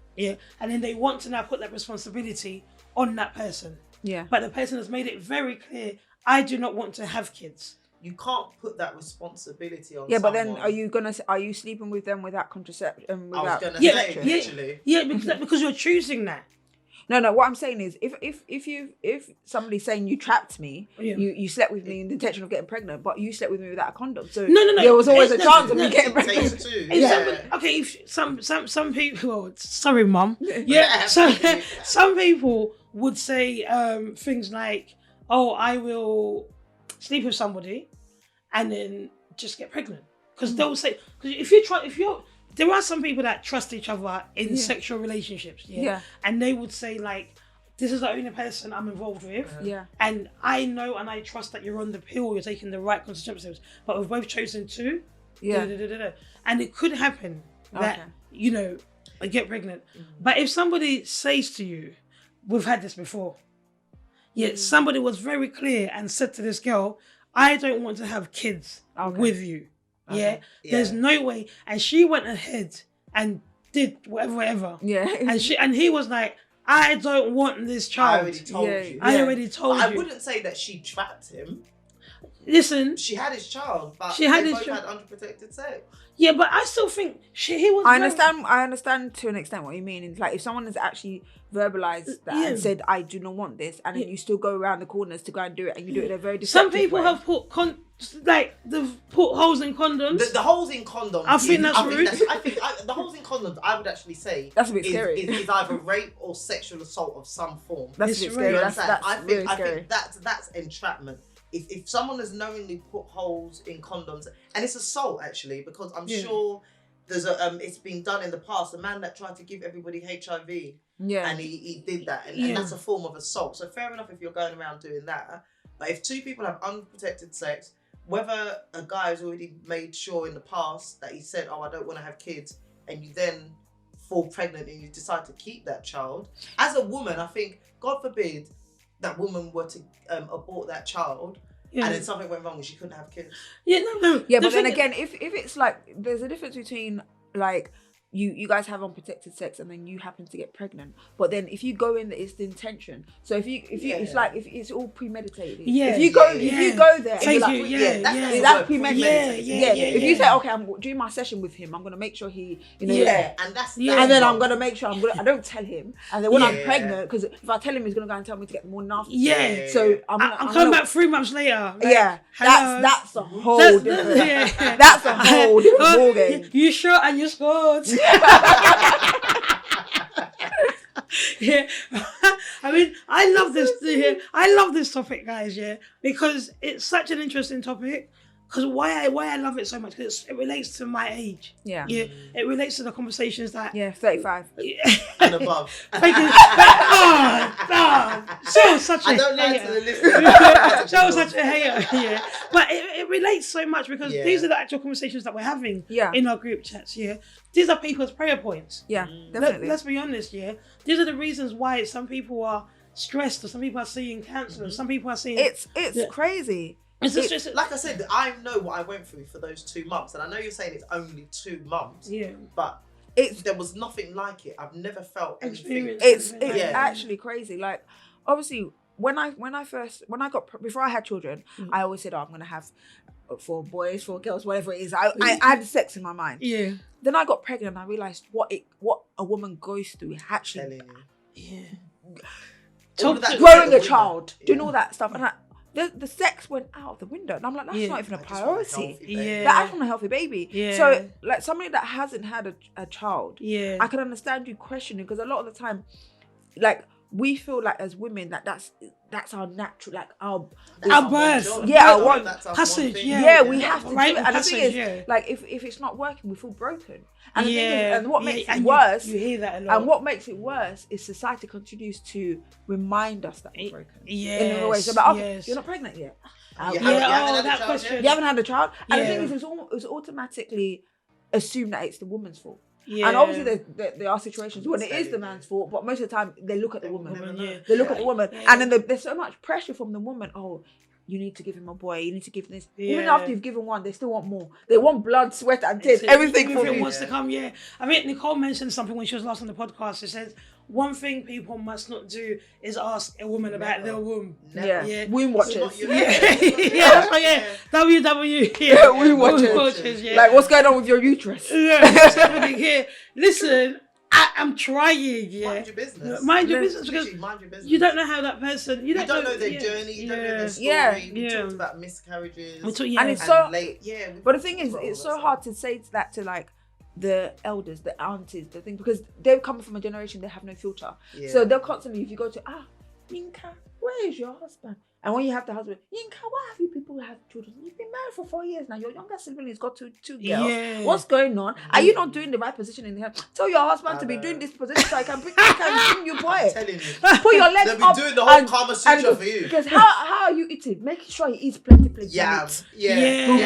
then they want to now put that responsibility on that person. But the person has made it very clear, I do not want to have kids. You can't put that responsibility on but someone. then are you sleeping with them without contraception? I was going to say, literally. Because you're choosing that. No. What I'm saying is, if somebody's saying you trapped me, you slept with me in the intention of getting pregnant, but you slept with me without a condom, so no. there was always a chance of me getting pregnant. If some people, sorry, mum. So some people would say things like, "Oh, I will sleep with somebody and then just get pregnant," because they'll say, there are some people that trust each other in sexual relationships, and they would say like, this is the only person I'm involved with, and I know and I trust that you're on the pill, you're taking the right contraceptives, but we've both chosen to, and it could happen that you know, I get pregnant. But if somebody says to you, we've had this before, somebody was very clear and said to this girl, I don't want to have kids with you. There's no way. And she went ahead and did whatever. And he was like, I don't want this child. I already told you. I wouldn't say that she trapped him. Listen. She had his child, but they both had unprotected sex. Yeah, but I still think he was. I understand to an extent what you mean. It's like if someone has actually verbalized that and said, I do not want this, and then you still go around the corners to go and do it, and you do it in a very deceptive Some people way. have put they've put holes in condoms. The holes in condoms. I think that's rude. The holes in condoms, I would actually say, that's a bit scary. Is either rape or sexual assault of some form. That's a bit scary. I think that's entrapment. If someone has knowingly put holes in condoms, and it's assault actually, because I'm sure there's it's been done in the past. A man that tried to give everybody HIV, and he did that, and that's a form of assault. So fair enough if you're going around doing that. But if two people have unprotected sex, whether a guy has already made sure in the past that he said, oh, I don't want to have kids, and you then fall pregnant and you decide to keep that child, as a woman, I think, God forbid, that woman were to abort that child, and then something went wrong and she couldn't have kids. But then again, if it's like, there's a difference between like you guys have unprotected sex and then you happen to get pregnant, but then if you go in, it's the intention. So if it's like if it's all premeditated. If you go there, that's premeditated. If you say, okay, I'm doing my session with him, I'm gonna make sure he, and then I'm gonna make sure I don't tell him, and then when I'm pregnant, because if I tell him, he's gonna go and tell me to get more nasty. So I'm coming back 3 months later. That's a whole different. That's a whole different ballgame. You shot and you scored. I mean, I love this. I love this topic, guys. Because it's such an interesting topic. Because why I love it so much? Because it relates to my age. It relates to the conversations that 35 and above. So such a I don't lie to the listener. So such a hater. But it relates so much because these are the actual conversations that we're having in our group chats. These are people's prayer points. Definitely. Let's be honest. These are the reasons why some people are stressed, or some people are seeing cancer, or some people are seeing. It's crazy. Like I said, I know what I went through for those 2 months, and I know you're saying it's only 2 months. Yeah. But there was nothing like it. I've never felt anything. It's actually crazy. Like, obviously, when I got before I had children, I always said, "Oh, I'm gonna have 4 boys, 4 girls, whatever it is." I had sex in my mind. Yeah. Then I got pregnant, and I realized what a woman goes through. Actually, growing a child, doing all that stuff, and the sex went out of the window, and I'm like, that's not even a priority. I just want a healthy baby. So, like, somebody that hasn't had a child, I can understand you questioning, because a lot of the time, like, we feel like as women that's our natural, like our birth. Our passage. We have to do it. And the thing is, like, if it's not working, we feel broken. And the thing is, and what makes it worse, you hear that a lot. And what makes it worse is society continues to remind us that we're broken. In a way, so like, you're not pregnant yet. That question. You haven't had a child, and the thing is, it's automatically assumed that it's the woman's fault. And obviously there are situations when it is the man's fault, but most of the time they look at the woman. They look at the woman, and then there's so much pressure from the woman. Oh, you need to give him a boy. You need to give him this. Even after you've given one, they still want more. They want blood, sweat, and tears. Everything from you. Wants to come. Yeah, I mean, Nicole mentioned something when she was last on the podcast. She said, one thing people must not do is ask a woman about their womb. Womb watchers. WW. Womb watchers. Like, what's going on with your uterus? What's happening here? Listen, I'm trying. Mind your business. Mind your business, because mind your business. you don't know how that person. You don't know their journey. You don't know their story. We talked about miscarriages. And it's so late. But the thing is, it's so hard to say that to, like, the elders, the aunties, the thing, because they're coming from a generation, they have no filter. So they'll constantly, if you go to, Yinka, where is your husband? And when you have the husband, Yinka, why have you people have children? You've been married for 4 years now. Your younger sibling has got two girls. What's going on? Are you not doing the right position in here? Tell your husband to be doing this position so I can bring you boy. I'm telling you. Put your legs They'll up. be doing the whole Kama Sutra for you. Because how are you eating? Make sure he eats plenty of meat.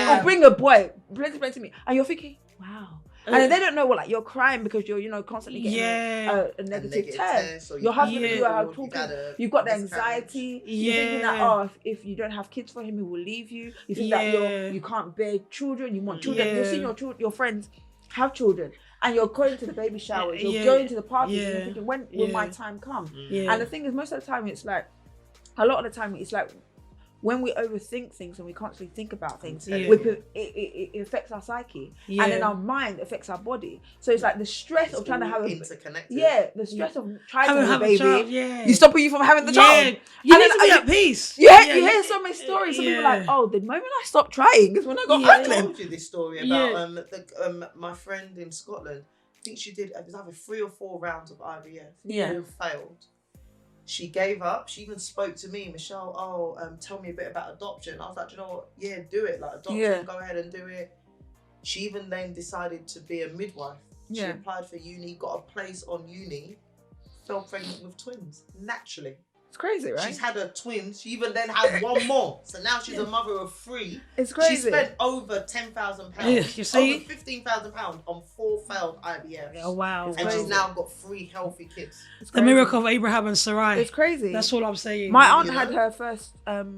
Or bring a boy, plenty meat. And you're thinking, wow. And they don't know what, like, you're crying because you're constantly getting a negative test. Your husband and you are talking. You've got the anxiety. You're thinking that if you don't have kids for him, he will leave you. You think that you can't bear children. You want children. You're seeing your friends have children, and you're going to the baby showers. You're going to the parties. And you're thinking, when will my time come? And the thing is, most of the time, it's like, a lot of the time, it's like, when we overthink things and we constantly think about things, it affects our psyche, and then our mind affects our body. So it's like the stress of trying to have the stress of trying to have a baby. You stop you from having the child. You need to be at peace. You hear so many stories. Some people are like, oh, the moment I stopped trying is when I got pregnant. I told you this story about my friend in Scotland. I think she did. It was either 3 or 4 rounds of IVF. All failed. She gave up. She even spoke to me, Michelle, tell me a bit about adoption. I was like, you know what? Yeah, do it. Like, adoption, go ahead and do it. She even then decided to be a midwife. She applied for uni, got a place on uni, fell pregnant with twins, naturally. It's crazy, right? She's had her twins. She even then had one more. So now she's a mother of 3. It's crazy. She spent over £10,000. You see? Over £15,000 on 4 failed IVFs. Oh, wow. And she's now got 3 healthy kids. The miracle of Abraham and Sarai. It's crazy. That's all I'm saying. My aunt had her first,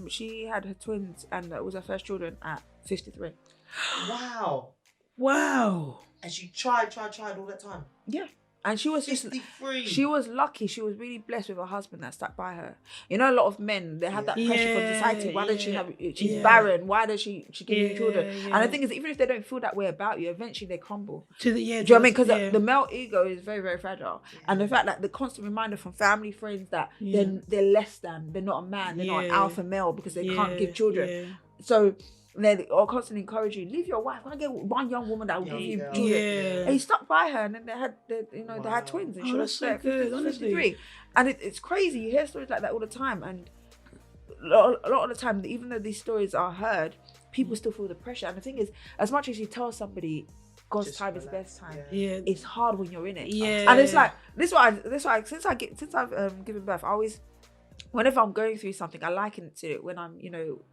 she had her twins, and it was her first children at 53. Wow. And she tried all that time. Yeah. And she was 53. She was lucky. She was really blessed with a husband that stuck by her. You know, a lot of men, they have that pressure from society. Why does she have? She's barren. Why does she give you children? And the thing is, even if they don't feel that way about you, eventually they crumble. Do you know what I mean? Because the male ego is very, very fragile. And the fact that the constant reminder from family, friends that they're less than, they're not a man, they're not an alpha male because they can't give children. So they all constantly encourage you, leave your wife, go get one young woman that will give you children. And he stuck by her, and then they had twins, and she was so good, honestly. And it's crazy. You hear stories like that all the time, and a lot of the time, even though these stories are heard, people still feel the pressure. And the thing is, as much as you tell somebody God's just time is best time, it's hard when you're in it. And it's like this why since I've given birth, I always, whenever I'm going through something, I liken it to when I'm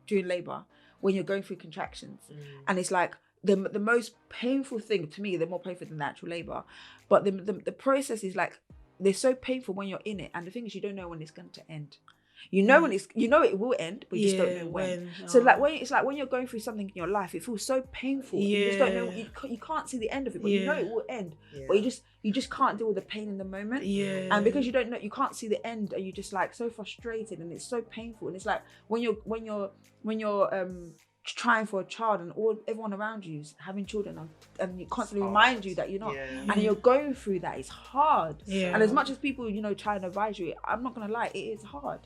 during labor, when you're going through contractions. And it's like the most painful thing to me, they're more painful than the actual labor, but the process is like, they're so painful when you're in it, and the thing is, you don't know when it's going to end. You know when it will end, but you just don't know when. So like when you're going through something in your life, it feels so painful. You just don't know. You can't see the end of it, but you know it will end. But you just can't deal with the pain in the moment. And because you don't know, you can't see the end, and you're just like so frustrated, and it's so painful. And it's like when you're trying for a child, and everyone around you is having children, and you constantly remind you that you're not, and you're going through that. It's hard. And as much as people try and advise you, I'm not gonna lie, it is hard.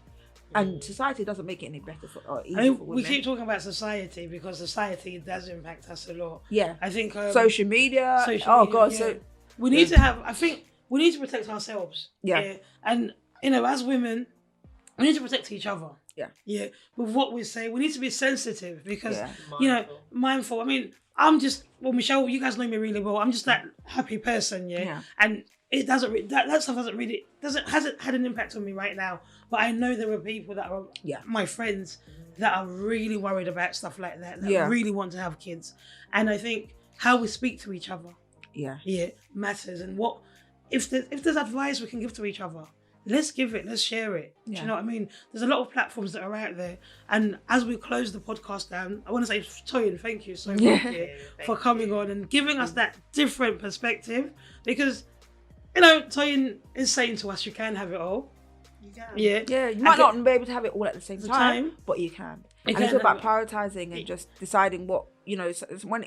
And society doesn't make it any better or easier for women. We keep talking about society because society does impact us a lot. I think social media. So we need to have. I think we need to protect ourselves. And as women, we need to protect each other. With what we say, we need to be sensitive because mindful. I mean, Michelle, you guys know me really well. I'm just that happy person, and it doesn't that stuff hasn't had an impact on me right now. But I know there are people that are my friends that are really worried about stuff like that really want to have kids, and I think how we speak to each other matters. And what if there's advice we can give to each other, let's give it, let's share it. Do you know what I mean? There's a lot of platforms that are out there. And as we close the podcast down, I want to say, Toyin, thank you so much for coming on and giving us that different perspective. Because, Toyin is saying to us, you can have it all. You can. You might not be able to have it all at the same time, but you can. And it's all about prioritising and just deciding what, so when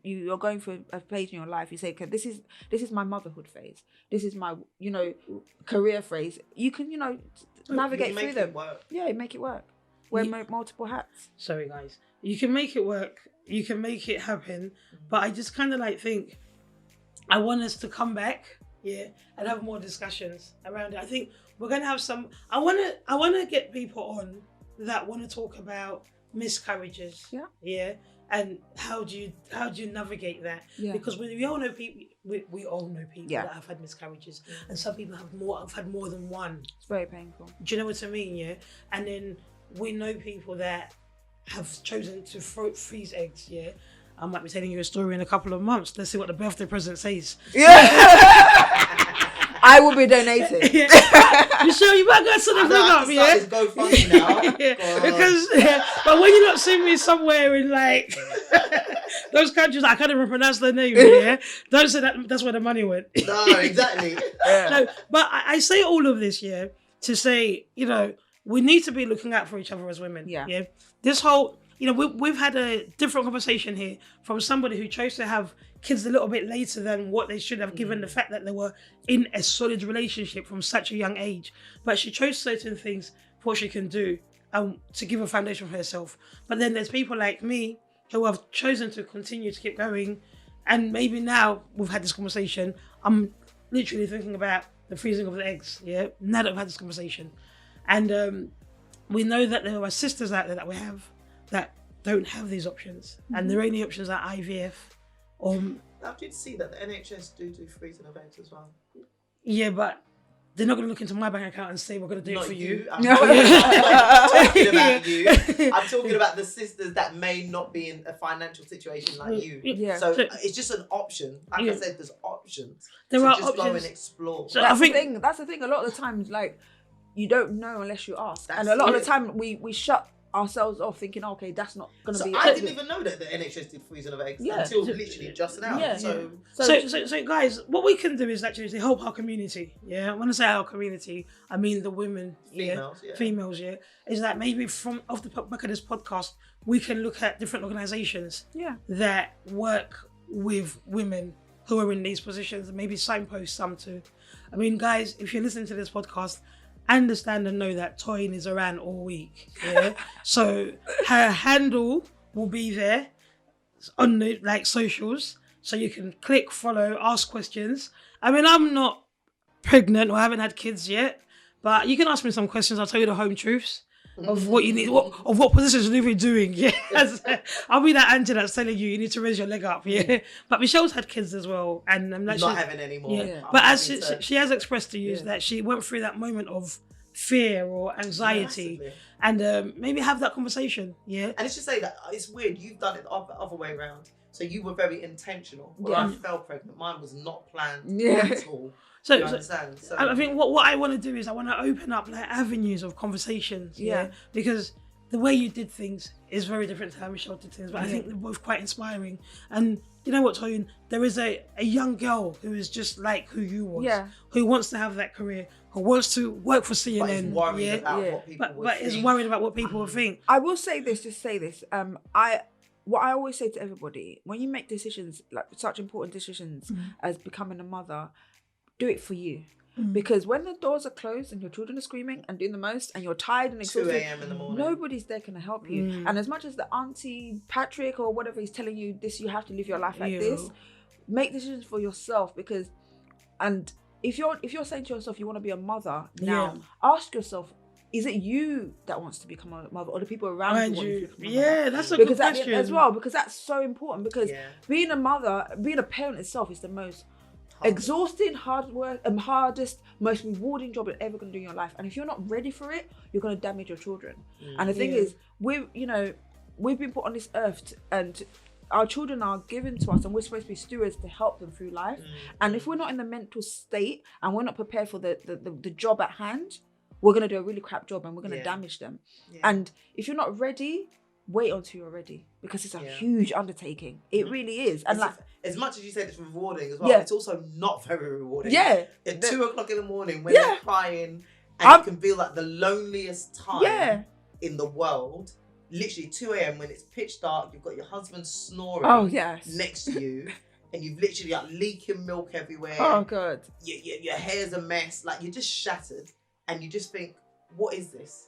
you're going through a phase in your life, you say, okay, this is my motherhood phase. This is my, career phase. You can, navigate through them. Make it work. Wear multiple hats. Sorry, guys. You can make it work. You can make it happen. But I just kind of think, I want us to come back, and have more discussions around it. I think we're going to have some, I want to get people on that want to talk about miscarriages. And how do you navigate that? Because we all know people. We all know people that have had miscarriages, and some people have had more than one. It's very painful. Do you know what I mean? And then we know people that have chosen to freeze eggs. I might be telling you a story in a couple of months. Let's see what the birthday present says. I will be donating. You sure you might go to the thing up, Go funny now. Because but when you're not seeing me somewhere in those countries, I can't even pronounce their name. Don't say that. That's where the money went. No, exactly. No, but I say all of this to say, we need to be looking out for each other as women. This whole, we've had a different conversation here from somebody who chose to have kids a little bit later than what they should have, given the fact that they were in a solid relationship from such a young age. But she chose certain things for what she can do to give a foundation for herself. But then there's people like me who have chosen to continue to keep going. And maybe now we've had this conversation, I'm literally thinking about the freezing of the eggs. Now that we've had this conversation. And we know that there are sisters out there that we have that don't have these options. And their only options are IVF. I did see that the NHS do freezing of eggs as well. Yeah, but they're not going to look into my bank account and say we're going to do it for you. I'm not talking about you. I'm talking about the sisters that may not be in a financial situation like you. So it's just an option. Like I said, there's options. There are just options. Go and explore. So that's the thing. A lot of the times, you don't know unless you ask. And a lot of the time, we shut ourselves off thinking, okay, that's not going to be. I didn't even know that the NHS did freezing of eggs until literally just now. So guys, what we can do is actually to help our community. When I say our community, I mean the women, females. Is that maybe off the back of this podcast, we can look at different organisations that work with women who are in these positions, and maybe signpost some too. I mean, guys, if you're listening to this podcast, understand and know that Toyin is around all week. So her handle will be there on the socials, so you can click, follow, ask questions. I mean, I'm not pregnant or I haven't had kids yet, but you can ask me some questions. I'll tell you the home truths of what you need, of what positions you need to be doing. I'll be that auntie that's telling you need to raise your leg up. But Michelle's had kids as well, and I'm not having any more. But as she has expressed to you that she went through that moment of fear or anxiety, and maybe have that conversation. And it's just say that it's weird. You've done it the other way around. So you were very intentional. When I fell pregnant, mine was not planned at all. So, You understand? So I think what I want to do is I want to open up like avenues of conversations. Yeah. Because the way you did things is very different to how Michelle did things, but I think they're both quite inspiring. And you know what, Toyin? There is a young girl who is just like who you was, who wants to have that career, who wants to work for CNN, but is worried about what people will but is worried about what people will think. I will say this, what I always say to everybody, when you make decisions, like such important decisions as becoming a mother, do it for you. Because when the doors are closed and your children are screaming and doing the most and you're tired and exhausted, 2 a.m. in the morning, nobody's there can help you. And as much as the auntie Patrick or whatever is telling you this, you have to live your life like this, make decisions for yourself. Because, and if you're saying to yourself you want to be a mother now, ask yourself, is it you that wants to become a mother or the people around you want you to become a mother? That's a good question as well, because that's so important. Because being a mother, being a parent itself is the most exhausting, hardest, most rewarding job you're ever going to do in your life. And if you're not ready for it, you're going to damage your children. And the thing is, we've been put on this earth and our children are given to us and we're supposed to be stewards to help them through life. And if we're not in the mental state and we're not prepared for the job at hand, we're going to do a really crap job and we're going to damage them. And if you're not ready, wait until you're ready, because it's a huge undertaking. It really is. And like, as much as you said it's rewarding as well, it's also not very rewarding. At 2 o'clock in the morning when you're crying and you can feel like the loneliest time in the world, literally 2 a.m. when it's pitch dark, you've got your husband snoring next to you and you've literally like leaking milk everywhere. Oh God. Your hair's a mess, like you're just shattered and you just think, what is this?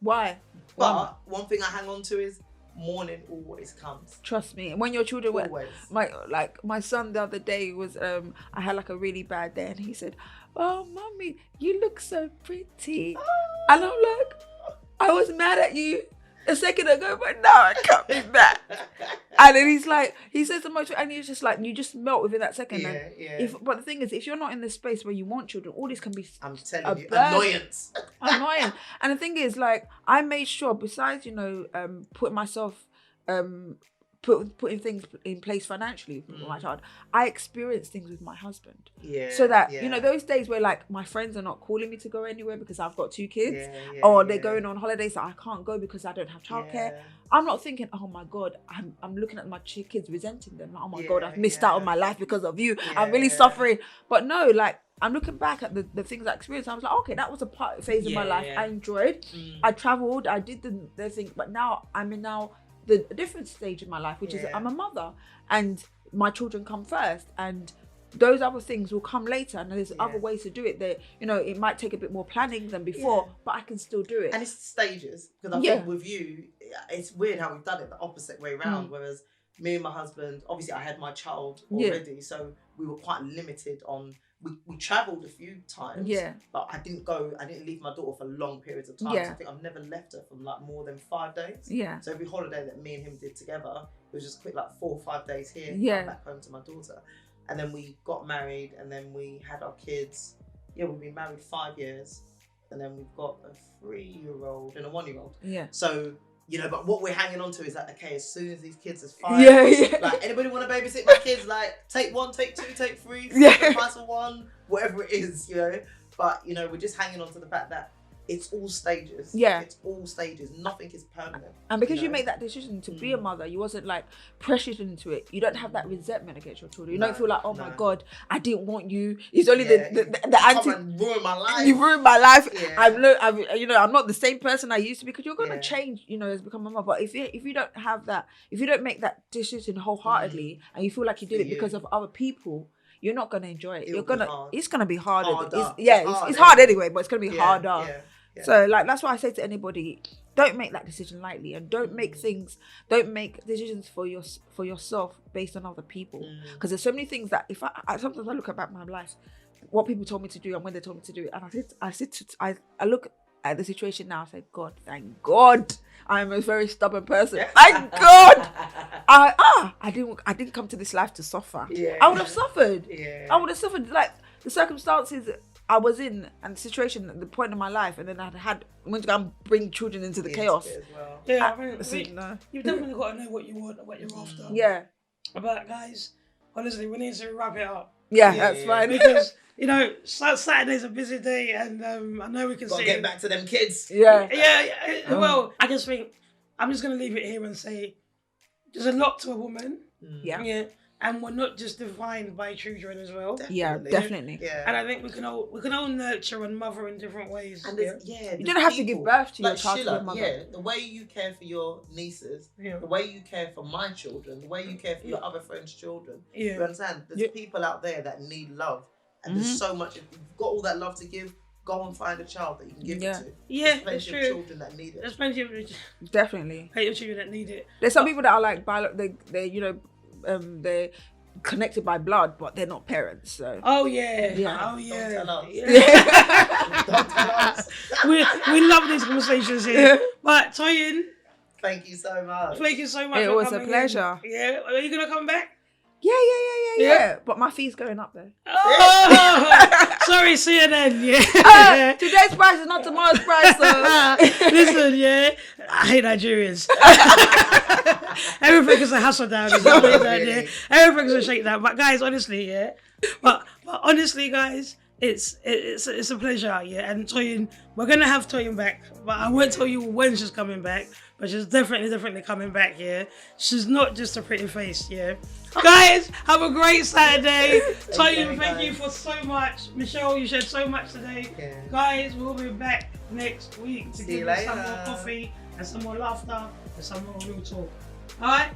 Why? But one thing I hang on to is morning always comes. Trust me. When your children were my son the other day was I had like a really bad day and he said, "Oh mommy, you look so pretty." And I'm like, I was mad at you a second ago, but now I can't be mad. And then he says the most, and he's just like, you just melt within that second. But the thing is, if you're not in the space where you want children, all this can be annoyance. Annoying. And the thing is, like, I made sure, besides, putting myself, putting things in place financially for my child, I experienced things with my husband. So that, those days where like my friends are not calling me to go anywhere because I've got 2 kids, or they're going on holidays that I can't go because I don't have childcare. I'm not thinking, oh my God, I'm looking at my kids resenting them. Like, oh my God, I've missed out on my life because of you. I'm really suffering. But no, like, I'm looking back at the things I experienced. I was like, okay, that was a phase of my life I enjoyed. I traveled, I did the thing, but now I'm in the different stage of my life, which is I'm a mother and my children come first, and those other things will come later, and there's other ways to do it. That it might take a bit more planning than before, but I can still do it. And it's stages, because I think with you, it's weird how we've done it the opposite way around. Whereas me and my husband, obviously I had my child already, so we were quite limited on. We travelled a few times, but I didn't leave my daughter for long periods of time. So I think I've never left her for like more than 5 days. So every holiday that me and him did together, it was just quick, like 4 or 5 days here, come back home to my daughter. And then we got married and then we had our kids. We've been married 5 years. And then we've got a 3-year-old and a 1-year-old. So, but what we're hanging on to is like, okay, as soon as these kids are 5, like, anybody want to babysit my kids? Like, take 1, take 2, take 3, the price of 1, whatever it is, But, we're just hanging on to the fact that it's all stages. It's all stages. Nothing is permanent. And because you made that decision to be a mother, you wasn't like pressured into it. You don't have that resentment against your children. You don't feel like, oh my God, I didn't want you. It's only the anti. Ruined my life. You ruined my life. I'm not the same person I used to be, because you're gonna change. As become a mother. But if you don't have that, if you don't make that decision wholeheartedly, and you feel like you did it because of other people, you're not gonna enjoy it. It's gonna be harder. It's hard anyway, but it's gonna be harder. So like, that's why I say to anybody, don't make that decision lightly, and don't make decisions for yourself based on other people, because there's so many things that sometimes I look back at my life, what people told me to do and when they told me to do it, and I look at the situation now, I say, God, thank God I'm a very stubborn person. Thank God I didn't come to this life to suffer. I would have suffered. I would have suffered, like the circumstances I was in and the situation at the point of my life, and then I went to go and bring children into the chaos. You've definitely got to know what you want and what you're after. But guys, honestly, we need to wrap it up. Yeah, Yeah, that's yeah, fine. because Saturday's a busy day, and I know we can Gotta see. get back to them kids. Yeah. Yeah. Well, I just think I'm just gonna leave it here and say there's a lot to a woman. Yeah. Yeah. And we're not just defined by children as well. Yeah, definitely. Yeah. And I think we can all nurture and mother in different ways. And You don't have to give birth to your child to Sheila, your mother. yeah, the way you care for your nieces, the way you care for my children, the way you care for your other friends' children. Yeah. You understand? There's people out there that need love. And there's so much. If you've got all that love to give, go and find a child that you can give it to. Yeah, There's that's plenty of true. children that need it. There's plenty of Definitely. children that need it. There's some people that are like they're connected by blood, but they're not parents. So. Oh yeah. Yeah. Oh yeah. Don't tell us. Yeah. Don't tell us. we love these conversations here. But Toyin, Thank you so much. thank you so much. It for was a coming in. pleasure. Yeah. Are you gonna come back? Yeah. But my fee's going up though. Oh, sorry, CNN. Yeah. Today's price is not tomorrow's price. So. Listen, yeah, I hate Nigerians. Everything is a hustle down. Really? Everything's a shakedown. But guys, honestly, yeah. But honestly, guys, it's a pleasure, yeah. And Toyin, we're gonna have Toyin back, but I won't tell you when she's coming back. But she's definitely coming back, yeah. She's not just a pretty face, yeah. Guys, have a great Saturday. Toyin, thank you for so much. Michelle, you shared so much today. Yeah. Guys, we'll be back next week to See give you you some later. more coffee and some more laughter and some more real talk. All right?